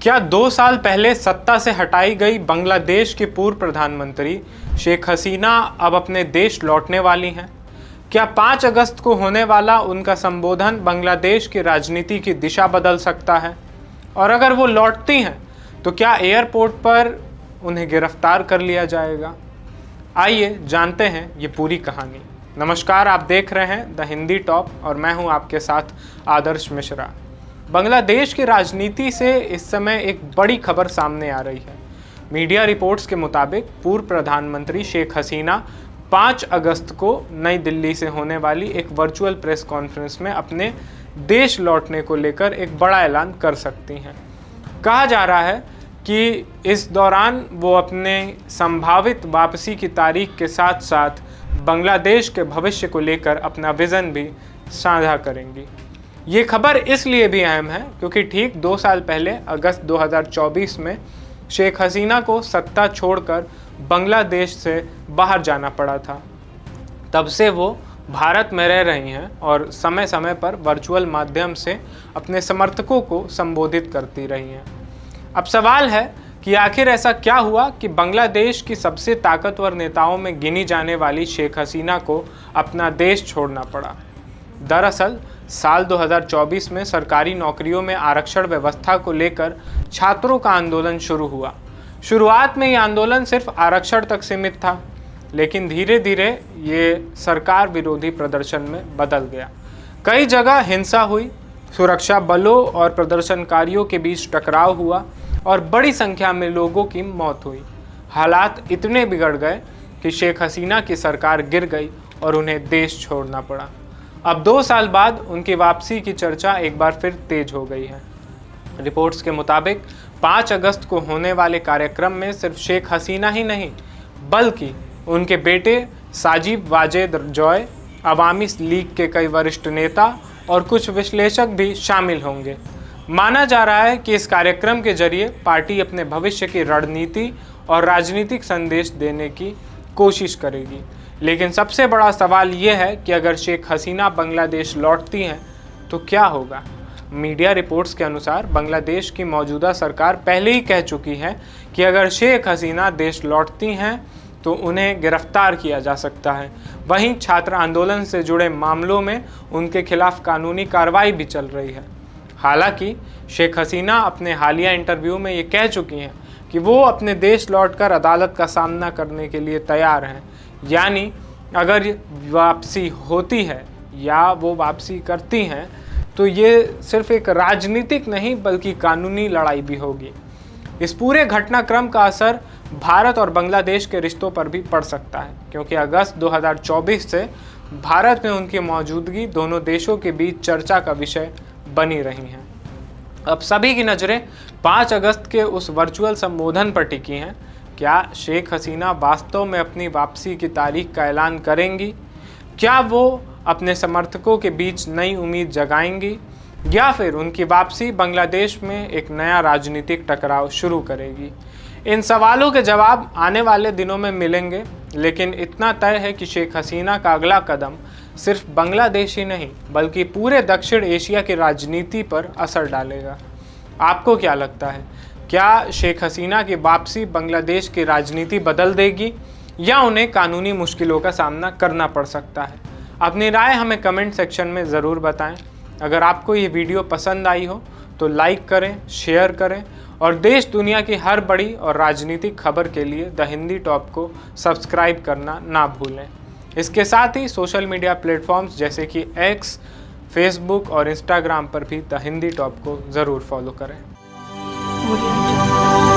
क्या 2 साल पहले सत्ता से हटाई गई बांग्लादेश की पूर्व प्रधानमंत्री शेख हसीना अब अपने देश लौटने वाली हैं? क्या 5 अगस्त को होने वाला उनका संबोधन बांग्लादेश की राजनीति की दिशा बदल सकता है? और अगर वो लौटती हैं तो क्या एयरपोर्ट पर उन्हें गिरफ्तार कर लिया जाएगा? आइए जानते हैं ये पूरी कहानी। नमस्कार, आप देख रहे हैं द हिंदी टॉप और मैं हूं आपके साथ आदर्श मिश्रा। बांग्लादेश की राजनीति से इस समय एक बड़ी खबर सामने आ रही है। मीडिया रिपोर्ट्स के मुताबिक पूर्व प्रधानमंत्री शेख हसीना 5 अगस्त को नई दिल्ली से होने वाली एक वर्चुअल प्रेस कॉन्फ्रेंस में अपने देश लौटने को लेकर एक बड़ा ऐलान कर सकती हैं। कहा जा रहा है कि इस दौरान वो अपने संभावित वापसी की तारीख के साथ साथ बांग्लादेश के भविष्य को लेकर अपना विज़न भी साझा करेंगी। ये खबर इसलिए भी अहम है क्योंकि ठीक 2 साल पहले अगस्त 2024 में शेख हसीना को सत्ता छोड़कर बांग्लादेश से बाहर जाना पड़ा था। तब से वो भारत में रह रही हैं और समय समय पर वर्चुअल माध्यम से अपने समर्थकों को संबोधित करती रही हैं। अब सवाल है कि आखिर ऐसा क्या हुआ कि बांग्लादेश की सबसे ताकतवर नेताओं में गिनी जाने वाली शेख हसीना को अपना देश छोड़ना पड़ा। दरअसल साल 2024 में सरकारी नौकरियों में आरक्षण व्यवस्था को लेकर छात्रों का आंदोलन शुरू हुआ। शुरुआत में ये आंदोलन सिर्फ आरक्षण तक सीमित था, लेकिन धीरे धीरे ये सरकार विरोधी प्रदर्शन में बदल गया। कई जगह हिंसा हुई, सुरक्षा बलों और प्रदर्शनकारियों के बीच टकराव हुआ और बड़ी संख्या में लोगों की मौत हुई। हालात इतने बिगड़ गए कि शेख हसीना की सरकार गिर गई और उन्हें देश छोड़ना पड़ा। अब 2 साल बाद उनकी वापसी की चर्चा एक बार फिर तेज हो गई है। रिपोर्ट्स के मुताबिक 5 अगस्त को होने वाले कार्यक्रम में सिर्फ शेख हसीना ही नहीं बल्कि उनके बेटे साजिब वाजेद जॉय, अवामी लीग के कई वरिष्ठ नेता और कुछ विश्लेषक भी शामिल होंगे। माना जा रहा है कि इस कार्यक्रम के जरिए पार्टी अपने भविष्य की रणनीति और राजनीतिक संदेश देने की कोशिश करेगी। लेकिन सबसे बड़ा सवाल ये है कि अगर शेख हसीना बांग्लादेश लौटती हैं तो क्या होगा? मीडिया रिपोर्ट्स के अनुसार बांग्लादेश की मौजूदा सरकार पहले ही कह चुकी है कि अगर शेख हसीना देश लौटती हैं तो उन्हें गिरफ्तार किया जा सकता है। वहीं छात्र आंदोलन से जुड़े मामलों में उनके खिलाफ कानूनी कार्रवाई भी चल रही है। हालांकि शेख हसीना अपने हालिया इंटरव्यू में ये कह चुकी हैं कि वो अपने देश लौटकर अदालत का सामना करने के लिए तैयार हैं। यानी अगर वापसी होती है या वो वापसी करती हैं तो ये सिर्फ एक राजनीतिक नहीं बल्कि कानूनी लड़ाई भी होगी। इस पूरे घटनाक्रम का असर भारत और बांग्लादेश के रिश्तों पर भी पड़ सकता है, क्योंकि अगस्त 2024 से भारत में उनकी मौजूदगी दोनों देशों के बीच चर्चा का विषय बनी रही हैं। अब सभी की नज़रें 5 अगस्त के उस वर्चुअल संबोधन पर टिकी हैं। क्या शेख हसीना वास्तव में अपनी वापसी की तारीख का ऐलान करेंगी? क्या वो अपने समर्थकों के बीच नई उम्मीद जगाएंगी या फिर उनकी वापसी बांग्लादेश में एक नया राजनीतिक टकराव शुरू करेगी? इन सवालों के जवाब आने वाले दिनों में मिलेंगे, लेकिन इतना तय है कि शेख हसीना का अगला कदम सिर्फ बांग्लादेश ही नहीं बल्कि पूरे दक्षिण एशिया की राजनीति पर असर डालेगा। आपको क्या लगता है? क्या शेख हसीना की वापसी बांग्लादेश की राजनीति बदल देगी या उन्हें कानूनी मुश्किलों का सामना करना पड़ सकता है? अपनी राय हमें कमेंट सेक्शन में ज़रूर बताएं। अगर आपको ये वीडियो पसंद आई हो तो लाइक करें, शेयर करें और देश दुनिया की हर बड़ी और राजनीतिक खबर के लिए द हिंदी टॉप को सब्सक्राइब करना ना भूलें। इसके साथ ही सोशल मीडिया प्लेटफॉर्म्स जैसे कि एक्स, फेसबुक और इंस्टाग्राम पर भी द हिंदी टॉप को ज़रूर फॉलो करें। Audio Jungle.